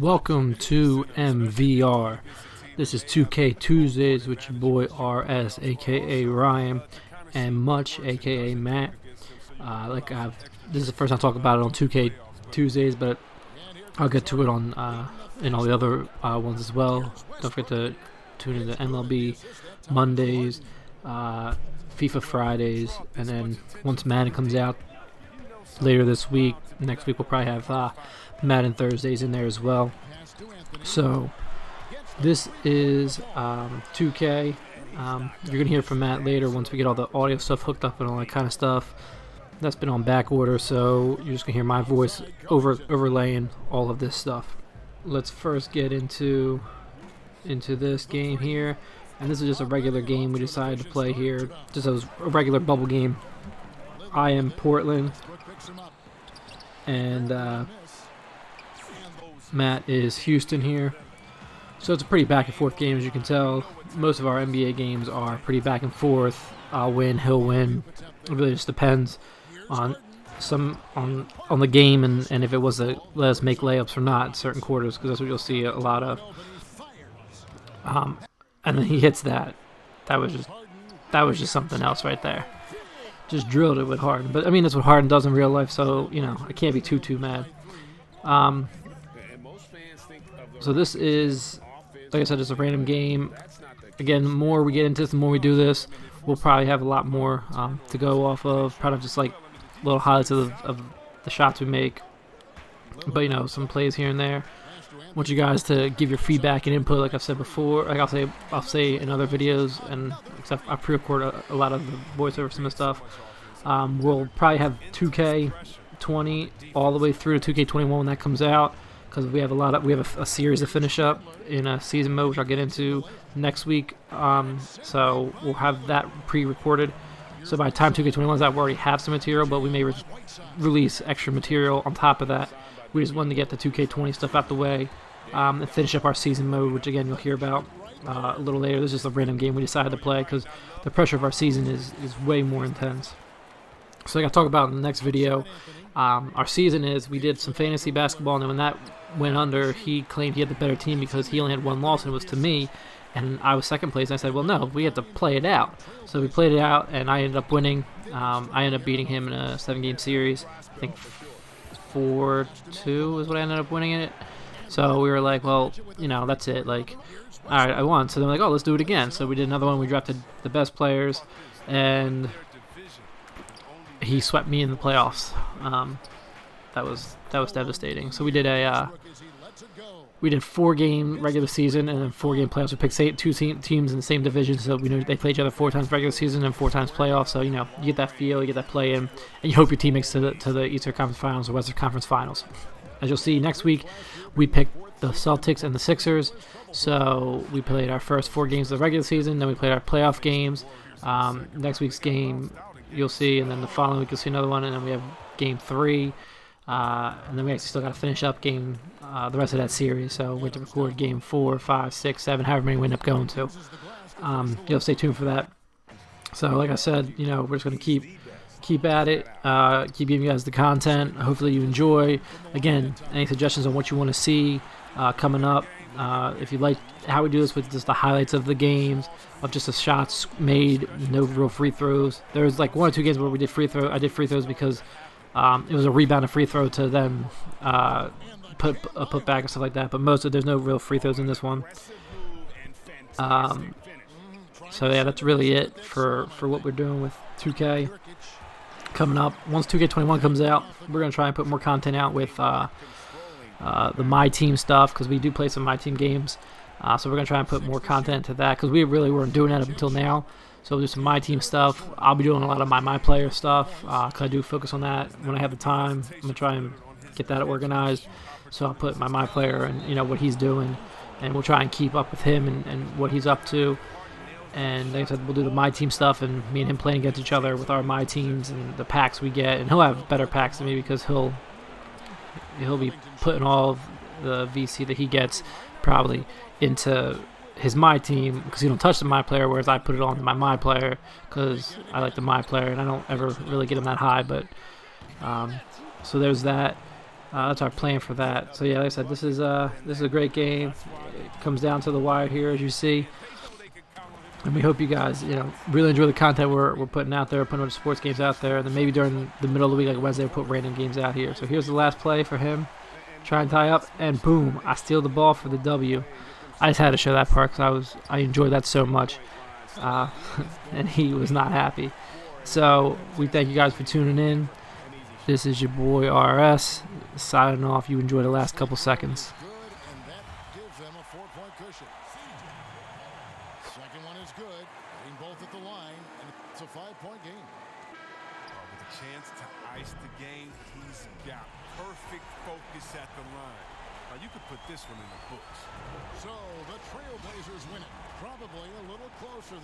Welcome to MVR. This is 2K Tuesdays with your boy RS, aka Ryan, and Much, aka Matt. This is the first time I talk about it on 2K Tuesdays, but I'll get to it on in all the other ones as well. Don't forget to tune into MLB Mondays, FIFA Fridays, and then once Madden comes out later this week, next week we'll probably have Madden Thursdays in there as well. So this is 2K. You're gonna hear from Matt later once we get all the audio stuff hooked up and all that kind of stuff. That's been on back order, so you're just gonna hear my voice overlaying all of this stuff. Let's first get into this game here, and this is just a regular game we decided to play here, just a regular bubble game. I am Portland, and Matt is Houston here. So it's a pretty back and forth game, as you can tell. Most of our NBA games are pretty back and forth. I'll win, he'll win. It really just depends on the game and if it was to let us make layups or not in certain quarters, because that's what you'll see a lot of. And then he hits that. That was just something else right there. Just drilled it with Harden. But I mean, that's what Harden does in real life, so I can't be too mad. So this is, like I said, just a random game. Again, the more we get into this, the more we do this, we'll probably have a lot more to go off of. Probably just like little highlights of the shots we make. But some plays here and there. I want you guys to give your feedback and input, like I've said before. Like I'll say in other videos, and except I pre-record a lot of the voiceover some of the stuff. We'll probably have 2K20 all the way through to 2K21 when that comes out, because we have a series to finish up in a season mode, which I'll get into next week. So we'll have that pre-recorded. So by the time 2K21 is out, we already have some material, but we may release extra material on top of that. We just wanted to get the 2K20 stuff out the way and finish up our season mode, which again you'll hear about a little later. This is just a random game we decided to play because the pressure of our season is way more intense. So like I talk about in the next video, our season is we did some fantasy basketball, and then when that went under, he claimed he had the better team because he only had one loss, and it was to me, and I was second place. And I said, well, no, we had to play it out. So we played it out, and I ended up winning. I ended up beating him in a 7-game series. I think 4-2 is what I ended up winning it. So we were like, well, that's it. Like, all right, I won. So they're like, oh, let's do it again. So we did another one. We drafted the best players, and he swept me in the playoffs. That was devastating. So we did we did 4-game regular season and then 4-game playoffs. We picked two teams in the same division, so we knew they play each other 4 times regular season and 4 times playoffs. So you get that feel, you get that play in, and you hope your team makes to the Eastern Conference Finals or Western Conference Finals. As you'll see next week, we picked the Celtics and the Sixers. So we played our first 4 games of the regular season, then we played our playoff games. Next week's game you'll see, and then the following week you'll see another one, and then we have game 3. And then we actually still got to finish up the rest of that series. So we have to record game 4, 5, 6, 7, however many we end up going to. You'll stay tuned for that. So like I said, we're just going to keep at it, keep giving you guys the content. Hopefully you enjoy. Again, any suggestions on what you want to see coming up? If you like how we do this with just the highlights of the games, of just the shots made, no real free throws. There was like 1 or 2 games where we did free throw. I did free throws because it was a rebound and free throw to then put back and stuff like that. But there's no real free throws in this one. So yeah, that's really it for what we're doing with 2K coming up. Once 2K21 comes out, we're gonna try and put more content out with the My Team stuff, because we do play some My Team games. So we're gonna try and put more content to that, because we really weren't doing that up until now. So we'll do some My Team stuff. I'll be doing a lot of my player stuff, because I do focus on that when I have the time. I'm going to try and get that organized. So I'll put my player and what he's doing, and we'll try and keep up with him and what he's up to. And like I said, we'll do the My Team stuff, and me and him playing against each other with our My Teams and the packs we get. And he'll have better packs than me, because he'll be putting all of the VC that he gets probably into his My Team, because he don't touch the My Player, whereas I put it on my Player because I like the My Player and I don't ever really get him that high. But so there's that. That's our plan for that. So yeah, like I said, this is a great game. It comes down to the wire here, as you see. And we hope you guys, really enjoy the content we're putting out there, putting sports games out there. And then maybe during the middle of the week, like Wednesday, we'll put random games out here. So here's the last play for him. Try and tie up, and boom, I steal the ball for the W. I just had to show that part because I enjoyed that so much. And he was not happy. So we thank you guys for tuning in. This is your boy RS signing off. You enjoy the last couple seconds. Second one is good. Hitting both at the line, and it's a 5-point game. With a chance to ice the game, he's got perfect focus at the line. Now you could put this one in the books. So the Trailblazers win it, probably a little closer than